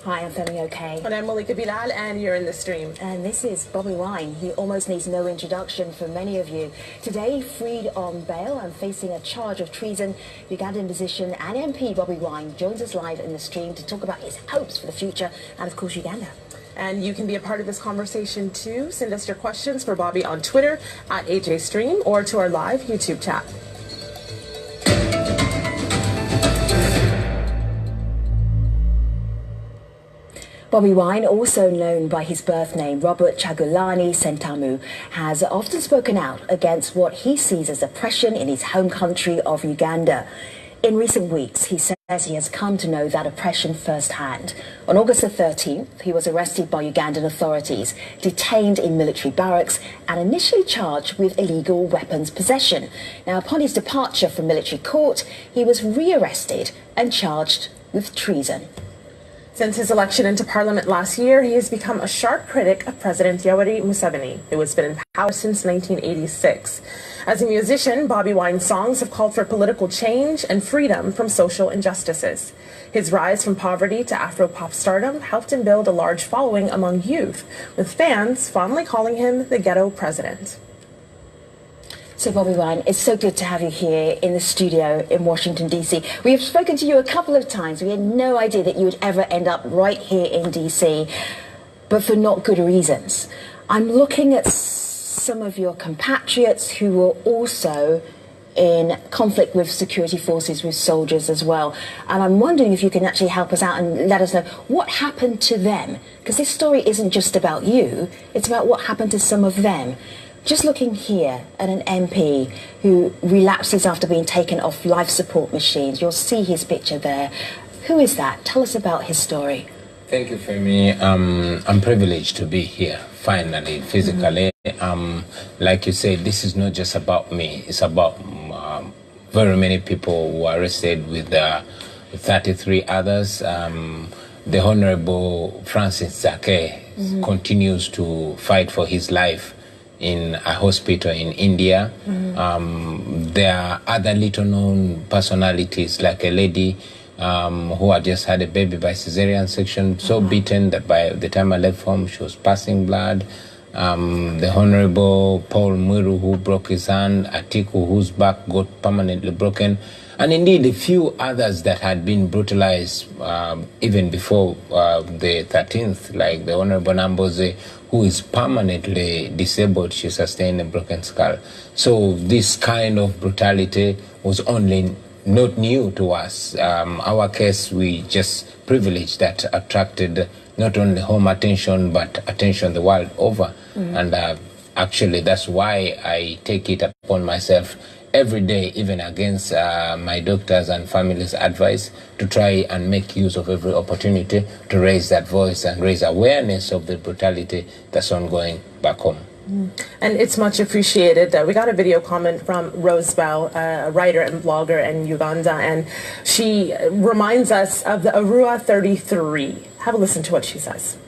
Hi, I'm Femi Okay. And I'm Malika Bilal, and you're in the stream. And this is Bobi Wine. He almost needs no introduction for many of you. Today, freed on bail and facing a charge of treason, Ugandan musician and MP Bobi Wine joins us live in the stream to talk about his hopes for the future and, of course, Uganda. And you can be a part of this conversation too. Send us your questions for Bobi on Twitter at AJStream or to our live YouTube chat. Bobi Wine, also known by his birth name Robert Kyagulanyi Ssentamu, has often spoken out against what he sees as oppression in his home country of Uganda. In recent weeks, he says he has come to know that oppression firsthand. On August the 13th, he was arrested by Ugandan authorities, detained in military barracks and initially charged with illegal weapons possession. Now, upon his departure from military court, he was rearrested and charged with treason. Since his election into parliament last year, he has become a sharp critic of President Yoweri Museveni, who has been in power since 1986. As a musician, Bobi Wine's songs have called for political change and freedom from social injustices. His rise from poverty to Afro-pop stardom helped him build a large following among youth, with fans fondly calling him the ghetto president. So, Bobi Wine, it's so good to have you here in the studio in Washington, D.C. We have spoken to you a couple of times. We had no idea that you would ever end up right here in D.C., but for not good reasons. I'm looking at some of your compatriots who were also in conflict with security forces, with soldiers as well. And I'm wondering if you can actually help us out and let us know what happened to them. Because this story isn't just about you, it's about what happened to some of them. Just looking here at an MP who relapses after being taken off life support machines. You'll see his picture there. Who is that? Tell us about his story. Thank you, Femi. I'm privileged to be here, finally, physically. Like you said, this is not just about me. It's about very many people who were arrested with 33 others. The Honorable Francis Zake continues to fight for his life in a hospital in India. There are other little known personalities, like a lady who had just had a baby by cesarean section, so beaten that by the time I left home she was passing blood. The Honorable Paul Mwiru, who broke his hand, Atiku, whose back got permanently broken, and indeed a few others that had been brutalized even before the 13th, like the Honorable Namboze, who is permanently disabled. She sustained a broken skull. So this kind of brutality was only not new to us. Our case, we just privileged that attracted not only home attention, but attention the world over. And actually, that's why I take it upon myself every day, even against my doctors and family's advice, to try and make use of every opportunity to raise that voice and raise awareness of the brutality that's ongoing back home. And it's much appreciated. We got a video comment from Rose Bell, a writer and blogger in Uganda, and she reminds us of the Arua 33. Have a listen to what she says.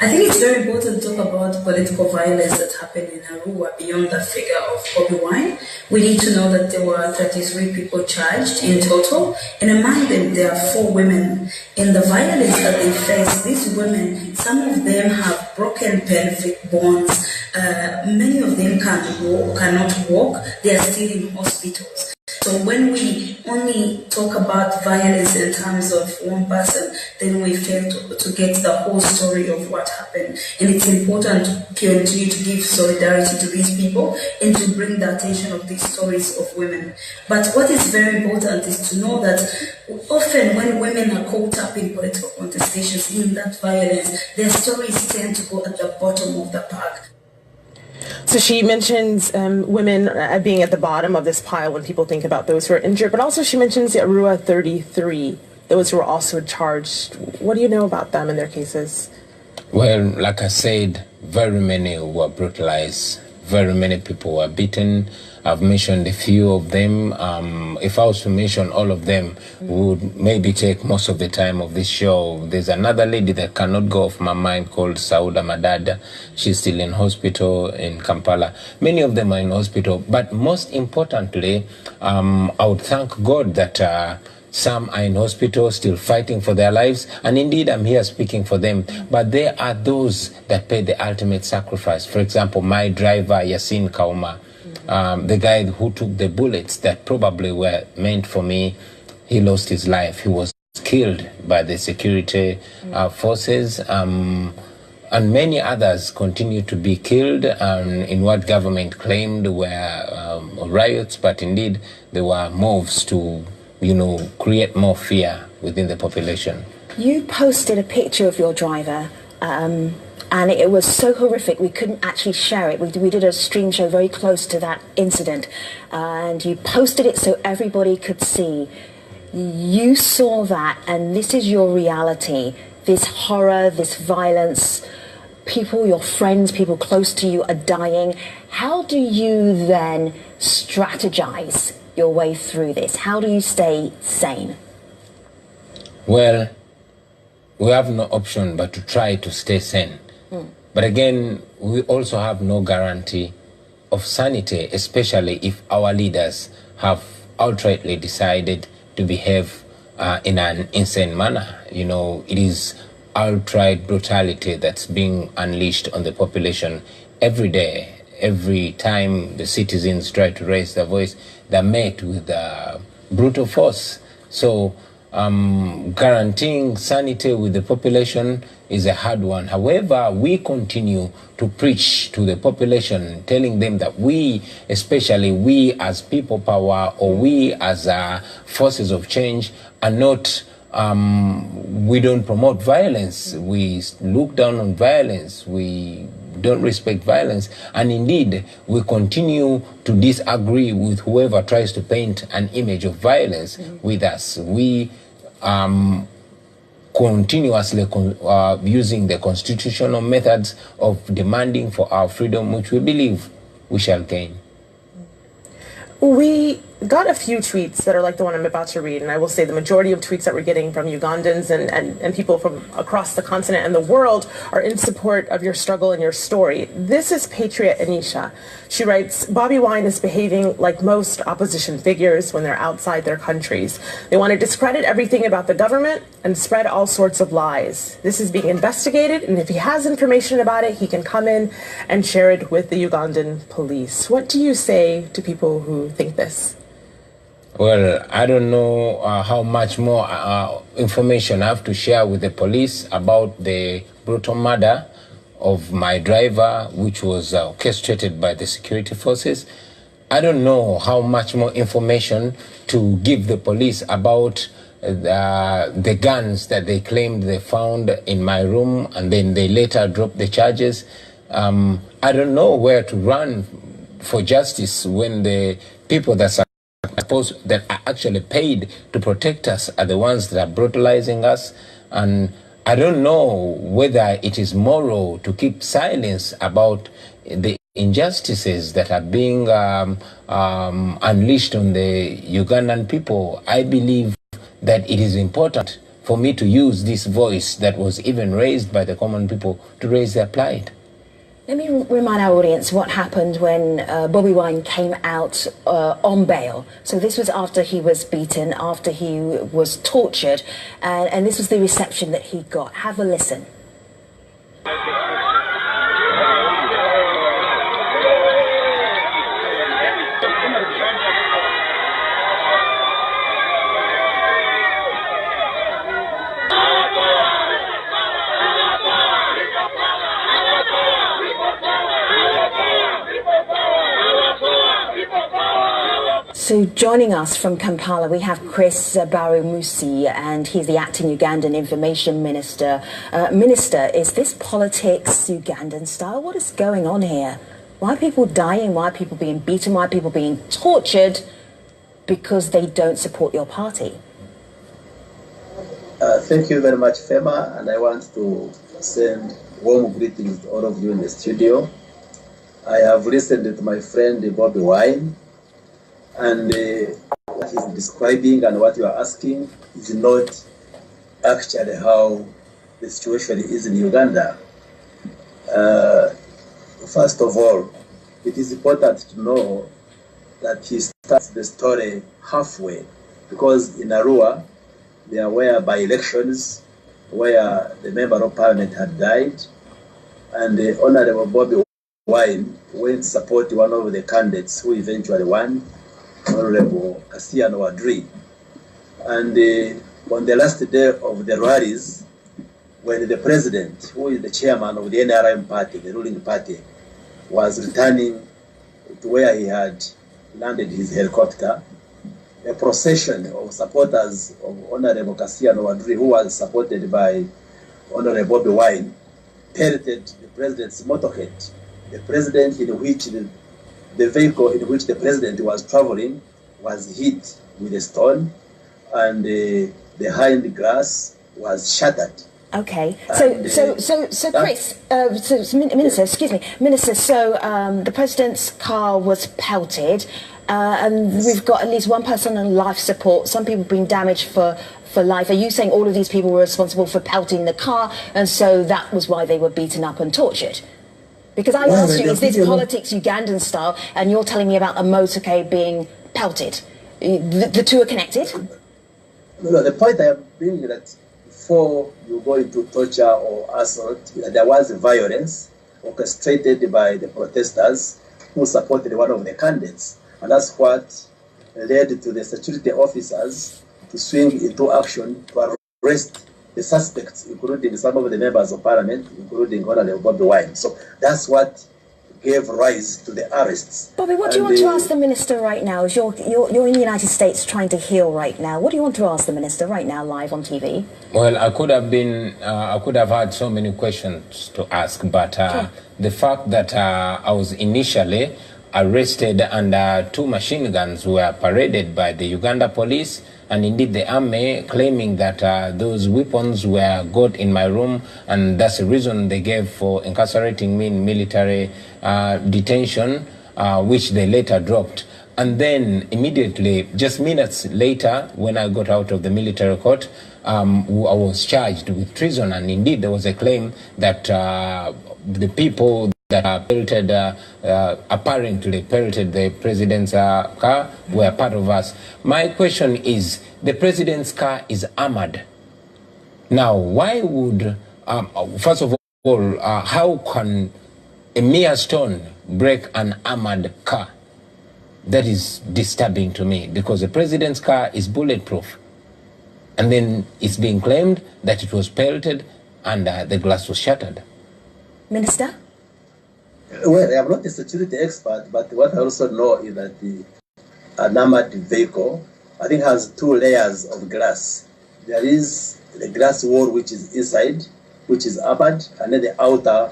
I think it's very important to talk about political violence that happened in Arua beyond the figure of Bobi Wine. We need to know that there were 33 people charged in total, and among them there are 4 women. In the violence that they face, these women, some of them have broken pelvic bones. Many of them cannot walk. They are still in hospitals. So when we only talk about violence in terms of one person, then we fail to get the whole story of what happened. And it's important to continue to give solidarity to these people and to bring the attention of these stories of women. But what is very important is to know that often when women are caught up in political contestations, in that violence, their stories tend to go at the bottom of the pack. So she mentions women being at the bottom of this pile when people think about those who are injured, but also she mentions the Arua 33, those who are also charged. What do you know about them and their cases? Well, like I said, very many were brutalized, very many people were beaten. I've mentioned a few of them. If I was to mention all of them, we would maybe take most of the time of this show. There's another lady that cannot go off my mind called Sauda Madada. She's still in hospital in Kampala. Many of them are in hospital. But most importantly, I would thank God that Some are in hospital still fighting for their lives, and indeed I'm here speaking for them. But there are those that pay the ultimate sacrifice. For example, my driver, Yasin Kauma, the guy who took the bullets that probably were meant for me, he lost his life. He was killed by the security forces. And many others continue to be killed in what government claimed were riots, but indeed there were moves to, create more fear within the population. You posted a picture of your driver, and it was so horrific we couldn't actually share it. We did a stream show very close to that incident, and you posted it so everybody could see. You saw that, and this is your reality. This horror, this violence, people, your friends, people close to you are dying. How do you then strategize your way through this? How do you stay sane? Well, we have no option but to try to stay sane. But again, we also have no guarantee of sanity, especially if our leaders have outrightly decided to behave in an insane manner. It is outright brutality that's being unleashed on the population every day. Every time the citizens try to raise their voice, they're met with brutal force. So guaranteeing sanity with the population is a hard one. However, we continue to preach to the population, telling them that we, especially we as people power, or we as forces of change, are not, we don't promote violence. We look down on violence. We don't respect violence. And indeed, we continue to disagree with whoever tries to paint an image of violence with us. We continuously using the constitutional methods of demanding for our freedom, which we believe we shall gain. We got a few tweets that are like the one I'm about to read, and I will say the majority of tweets that we're getting from Ugandans and people from across the continent and the world are in support of your struggle and your story. This is Patriot Anisha. She writes, Bobi Wine is behaving like most opposition figures when they're outside their countries. They want to discredit everything about the government and spread all sorts of lies. This is being investigated, and if he has information about it, he can come in and share it with the Ugandan police. What do you say to people who think this? Well, I don't know how much more information I have to share with the police about the brutal murder of my driver, which was orchestrated by the security forces. I don't know how much more information to give the police about the guns that they claimed they found in my room, and then they later dropped the charges. I don't know where to run for justice when the people that are actually paid to protect us are the ones that are brutalizing us. And I don't know whether it is moral to keep silence about the injustices that are being unleashed on the Ugandan people. I believe that it is important for me to use this voice that was even raised by the common people to raise their plight. Let me remind our audience what happened when Bobi Wine came out on bail. So this was after he was beaten, after he was tortured, and this was the reception that he got. Have a listen. So joining us from Kampala, we have Chris Barumusi, and he's the acting Ugandan Information Minister. Minister, is this politics Ugandan style? What is going on here? Why are people dying? Why are people being beaten? Why are people being tortured? Because they don't support your party. Thank you very much, Fema, and I want to send warm greetings to all of you in the studio. I have listened to my friend Bobi Wine, and what he's describing and what you are asking is not actually how the situation is in Uganda. First of all, it is important to know that he starts the story halfway. because in Arua, there were by-elections where the member of parliament had died, and the Honorable Bobi Wine went to support one of the candidates who eventually won, Honorable Cassiano Wadri. And on the last day of the rallies, when the president, who is the chairman of the NRM party, the ruling party, was returning to where he had landed his helicopter, a procession of supporters of Honorable Cassiano Wadri, who was supported by Honorable Bobi Wine, pelted the president's motorcade. The president in which the vehicle in which the president was traveling was hit with a stone, and the hind glass was shattered. Okay, so Chris, Minister, excuse me, Minister, so the president's car was pelted, and we've got at least one person on life support, some people being damaged for life. Are you saying all of these people were responsible for pelting the car, and so that was why they were beaten up and tortured? Because I asked you, is this politics Ugandan style, and you're telling me about a motorcade being pelted? The two are connected? No, the point I am bringing is that before you go into torture or assault, there was violence orchestrated by the protesters who supported one of the candidates. And that's what led to the security officers to swing into action to arrest the suspects, including some of the members of parliament, including Honorable Bobi Wine. So that's what gave rise to the arrests. Bobby, what do you want to ask the minister right now? As you're in the United States trying to heal right now. What do you want to ask the minister right now, live on TV? Well, I could have had so many questions to ask, but sure. The fact that I was initially arrested and 2 machine guns were paraded by the Uganda police and indeed the army, claiming that those weapons were got in my room, and that's the reason they gave for incarcerating me in military detention, which they later dropped. And then immediately, just minutes later, when I got out of the military court, I was charged with treason, and indeed there was a claim that the people that apparently pelted the president's car were part of us. My question is, the president's car is armored. Now, why would, first of all, how can a mere stone break an armored car? That is disturbing to me, because the president's car is bulletproof. And then it's being claimed that it was pelted and the glass was shattered. Minister? Well, I am not a security expert, but what I also know is that an armored vehicle, I think, has 2 layers of glass. There is the glass wall which is inside, which is armored, and then the outer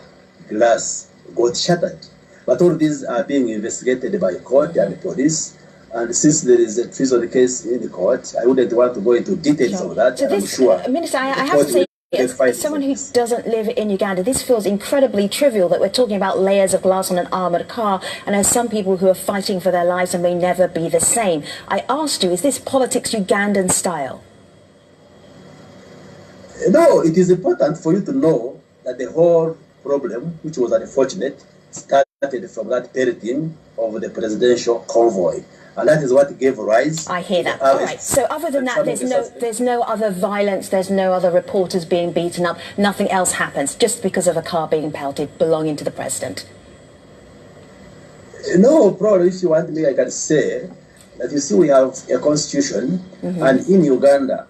glass got shattered. But all these are being investigated by court and police. And since there is a treason case in the court, I wouldn't want to go into details of that. So this, I'm sure Minister, I have to say, as someone who doesn't live in Uganda, this feels incredibly trivial that we're talking about layers of glass on an armoured car, and there's some people who are fighting for their lives and may never be the same. I asked you, is this politics Ugandan style? No, it is important for you to know that the whole problem, which was unfortunate, started from that pelting of the presidential convoy. And that is what gave rise. I hear that. All right. So other than that, there's no other violence, there's no other reporters being beaten up, nothing else happens, just because of a car being pelted belonging to the president? No, probably, if you want me, I can say that, you see, we have a constitution, and in Uganda,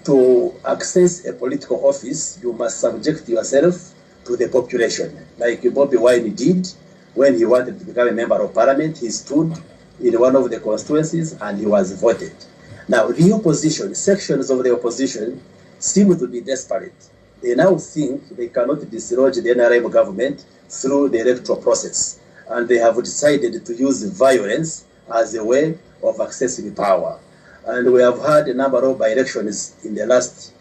to access a political office, you must subject yourself to the population. Like Bobi Wine did when he wanted to become a member of parliament. He stood in one of the constituencies and he was voted. Now, the opposition, sections of the opposition, seem to be desperate. They now think they cannot dislodge the NRM government through the electoral process. And they have decided to use violence as a way of accessing power. And we have had a number of by-elections in the last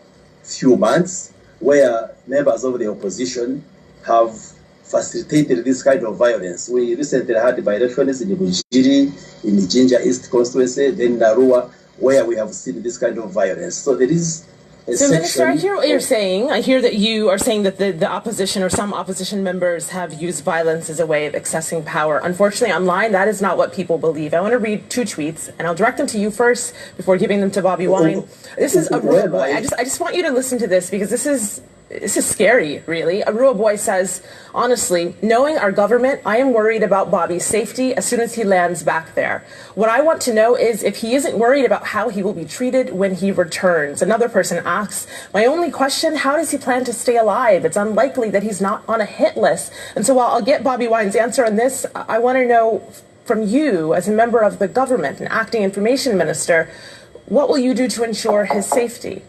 few months where members of the opposition have facilitated this kind of violence. We recently had by-elections in Bujiri, in the Jinja East constituency, then in Arua, where we have seen this kind of violence. So there is So, Minister, I hear what you're saying. I hear that you are saying that the opposition or some opposition members have used violence as a way of accessing power. Unfortunately, online, that is not what people believe. I want to read 2 tweets, and I'll direct them to you first before giving them to Bobi Wine. This is Arua Boy. I just want you to listen to this because this is scary, really. Arua Boy says, honestly, knowing our government, I am worried about Bobi's safety as soon as he lands back there. What I want to know is if he isn't worried about how he will be treated when he returns. Another person asks, my only question, how does he plan to stay alive? It's unlikely that he's not on a hit list. And so while I'll get Bobi Wine's answer on this, I want to know from you as a member of the government, an acting information minister, what will you do to ensure his safety?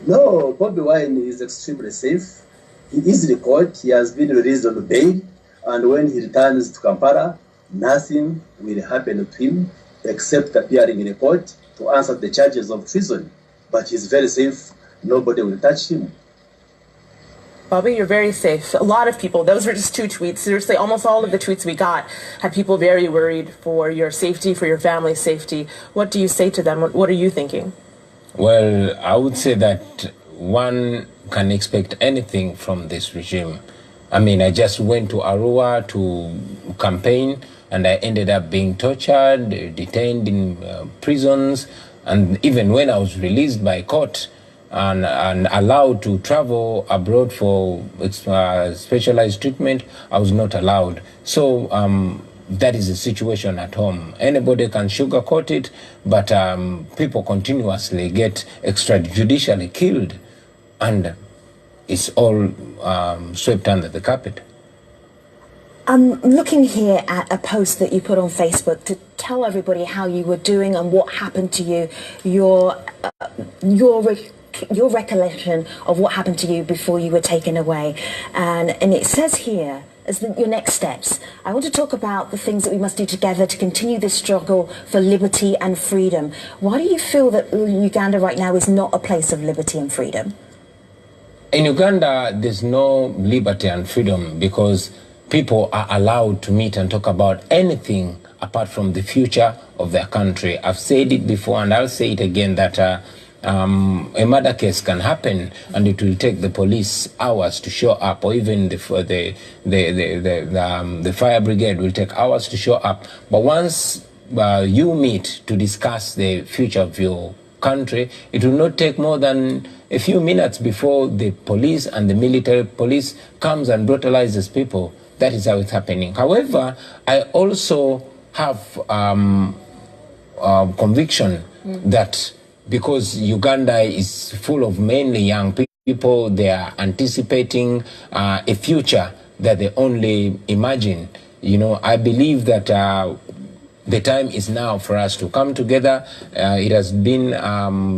No, Bobi Wine is extremely safe. He is in court. He has been released on bail. And when he returns to Kampala, nothing will happen to him except appearing in court to answer the charges of treason. But he's very safe. Nobody will touch him. Bobi, you're very safe. A lot of people, those were just 2 tweets. Seriously, almost all of the tweets we got had people very worried for your safety, for your family's safety. What do you say to them? What are you thinking? Well, I would say that one can expect anything from this regime. I mean, I just went to Arua to campaign and I ended up being tortured, detained in prisons, and even when I was released by court and allowed to travel abroad for specialized treatment, I was not allowed. So that is the situation at home. Anybody can sugarcoat it, but people continuously get extrajudicially killed, and it's all swept under the carpet. I'm looking here at a post that you put on Facebook to tell everybody how you were doing and what happened to you, your recollection of what happened to you before you were taken away. And it says here, as your next steps, I want to talk about the things that we must do together to continue this struggle for liberty and freedom. Why do you feel that Uganda right now is not a place of liberty and freedom? In Uganda, there's no liberty and freedom because people are allowed to meet and talk about anything apart from the future of their country. I've said it before and I'll say it again that a murder case can happen and it will take the police hours to show up, or even the fire brigade will take hours to show up. But once you meet to discuss the future of your country, it will not take more than a few minutes before the police and the military police comes and brutalizes people. That is how it's happening. However, I also have conviction that because Uganda is full of mainly young people, they are anticipating a future that they only imagine. You know, I believe that the time is now for us to come together. It has been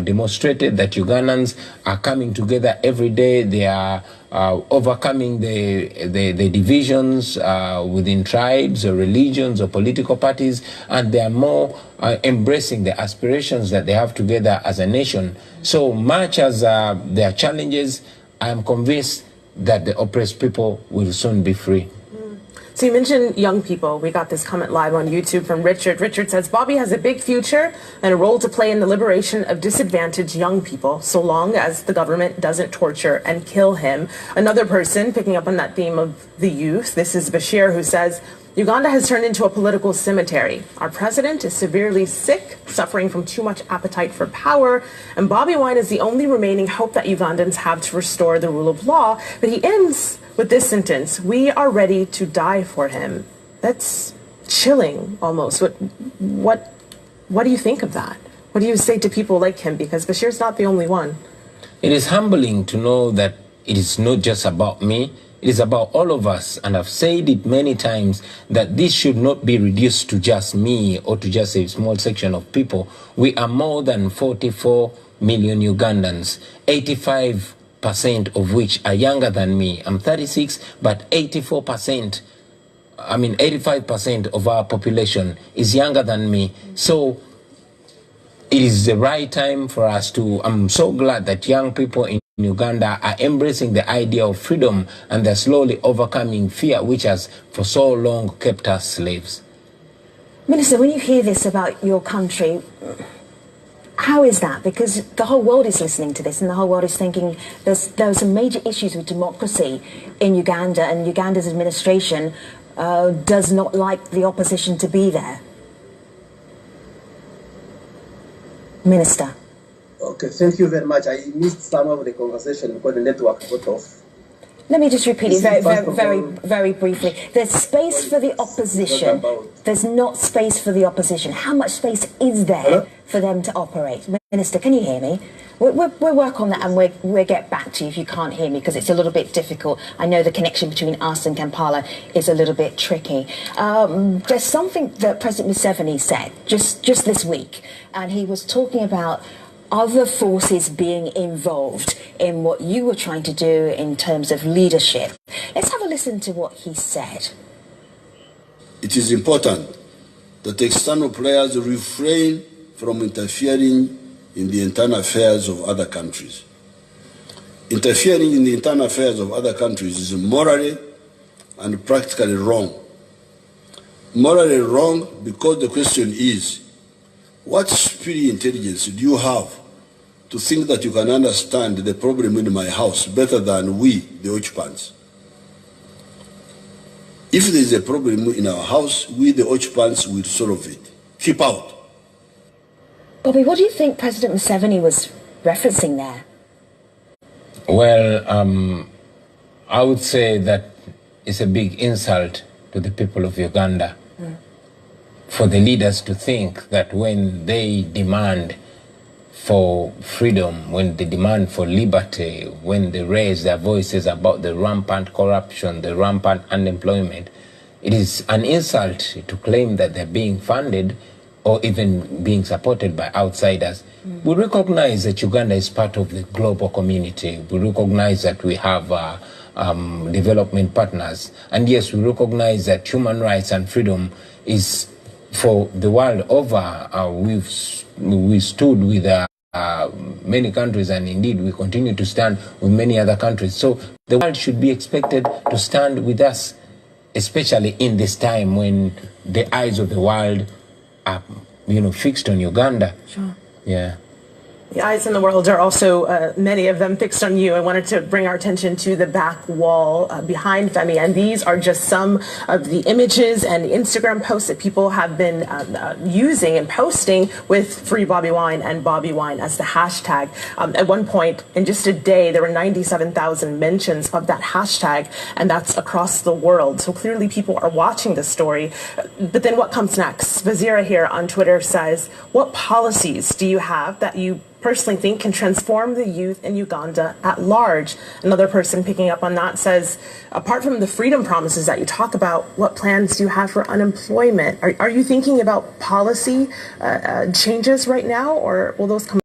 demonstrated that Ugandans are coming together every day. They are overcoming the divisions within tribes or religions or political parties, and they are more embracing the aspirations that they have together as a nation. So much as there are challenges, I am convinced that the oppressed people will soon be free. So you mentioned young people. We got this comment live on YouTube from Richard. Richard says, Bobi has a big future and a role to play in the liberation of disadvantaged young people, so long as the government doesn't torture and kill him. Another person picking up on that theme of the youth, this is Bashir, who says, Uganda has turned into a political cemetery. Our president is severely sick, suffering from too much appetite for power, and Bobi Wine is the only remaining hope that Ugandans have to restore the rule of law. But he ends with this sentence, we are ready to die for him. That's chilling, almost. What do you think of that? What do you say to people like him? Because Bashir's not the only one. It is humbling to know that it is not just about me. It is about all of us, and I've said it many times that this should not be reduced to just me or to just a small section of people. We are more than 44 million Ugandans, 85% of which are younger than me. I'm 36, but 85% of our population is younger than me. So it is the right time for us to, I'm so glad that young people in Uganda are embracing the idea of freedom, and they're slowly overcoming fear, which has for so long kept us slaves. Minister, when you hear this about your country, How is that? Because the whole world is listening to this, and the whole world is thinking there are some major issues with democracy in Uganda, and Uganda's administration does not like the opposition to be there. Minister. Okay, thank you very much. I missed some of the conversation because the network got off. Let me just repeat it very briefly. There's space for the opposition. There's not space for the opposition. How much space is there for them to operate? Minister, can you hear me? We'll work on that, and we'll get back to you if you can't hear me, because it's a little bit difficult. I know the connection between us and Kampala is a little bit tricky. There's something that President Museveni said just this week, and he was talking about other forces being involved in what you were trying to do in terms of leadership. Let's have a listen to what he said. It is important that external players refrain from interfering in the internal affairs of other countries. Interfering in the internal affairs of other countries is morally and practically wrong. Morally wrong because the question is, what superior intelligence do you have to think that you can understand the problem in my house better than we, the occupants? If there is a problem in our house, we, the occupants, will solve it. Keep out. Bobi, what do you think President Museveni was referencing there? Well, I would say that it's a big insult to the people of Uganda for the leaders to think that when they demand for freedom, when they demand for liberty, when they raise their voices about the rampant corruption, the rampant unemployment, it is an insult to claim that they're being funded or even being supported by outsiders. We recognize that Uganda is part of the global community. We recognize that we have development partners. And yes, we recognize that human rights and freedom is for the world over. We stood with many countries, and indeed we continue to stand with many other countries. So the world should be expected to stand with us, especially in this time when the eyes of the world are, fixed on Uganda. Sure. Yeah. The eyes in the world are also, many of them, fixed on you. I wanted to bring our attention to the back wall behind Femi, and these are just some of the images and Instagram posts that people have been using and posting with Free Bobi Wine and Bobi Wine as the hashtag. At one point, in just a day, there were 97,000 mentions of that hashtag, and that's across the world. So clearly people are watching this story. But then what comes next? Jazeera here on Twitter says, what policies do you have that you personally think can transform the youth in Uganda at large? Another person picking up on that says, apart from the freedom promises that you talk about, what plans do you have for unemployment? Are you thinking about policy changes right now, or will those come